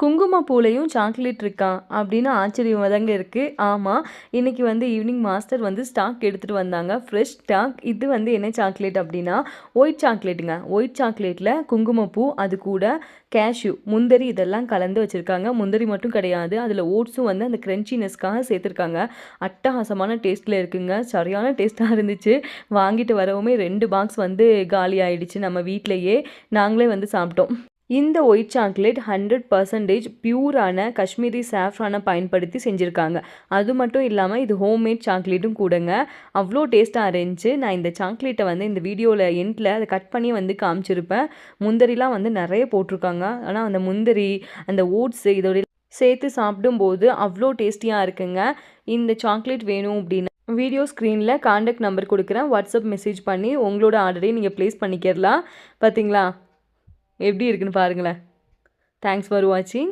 குங்குமப்பூலையும் chocolate இருக்கா அப்படின்னு ஆச்சரியமாக தாங்க இருக்குது. ஆமாம், இன்றைக்கி வந்து ஈவினிங் மாஸ்டர் வந்து ஸ்டாக் எடுத்துகிட்டு வந்தாங்க, ஃப்ரெஷ் ஸ்டாக். இது வந்து என்ன சாக்லேட் அப்படின்னா ஒயிட் சாக்லேட்டுங்க. ஒயிட் சாக்லேட்டில் குங்குமப்பூ, அது கூட கேஷ்யூ, முந்திரி இதெல்லாம் கலந்து வச்சுருக்காங்க. முந்திரி மட்டும் கிடையாது, அதில் ஓட்ஸும் வந்து அந்த க்ரன்ச்சினஸ்க்காக சேர்த்துருக்காங்க. அட்டகாசமான டேஸ்ட்டில் இருக்குங்க, சரியான டேஸ்ட்டாக இருந்துச்சு. வாங்கிட்டு வரவுமே 2 பாக்ஸ் வந்து காலி ஆயிடுச்சு. நம்ம வீட்டிலையே நாங்களே வந்து சாப்பிட்டோம். இந்த ஒயிட் சாக்லேட் 100% பியூரான காஷ்மீரி சாஃப்ரானை பயன்படுத்தி செஞ்சுருக்காங்க. அது மட்டும் இல்லாமல் இது ஹோம்மேட் சாக்லேட்டும் கூடங்க. அவ்வளோ டேஸ்ட்டாக இருந்துச்சு. நான் இந்த சாக்லேட்டை வந்து இந்த வீடியோவில் எண்டில் அதை கட் பண்ணி வந்து காமிச்சிருப்பேன். முந்திரிலாம் வந்து நிறைய போட்டிருக்காங்க. ஆனால் அந்த முந்திரி, அந்த ஓட்ஸு இதோட சேர்த்து சாப்பிடும்போது அவ்வளோ டேஸ்டியாக இருக்குங்க. இந்த சாக்லேட் வேணும் அப்படின்னா வீடியோ ஸ்க்ரீனில் கான்டாக்ட் நம்பர் கொடுக்குறேன். வாட்ஸ்அப் மெசேஜ் பண்ணி உங்களோட ஆர்டரையும் நீங்கள் ப்ளேஸ் பண்ணிக்கிறலாம். பார்த்தீங்களா எப்படி இருக்குன்னு பாருங்களேன். தேங்க்ஸ் ஃபார் வாட்சிங்.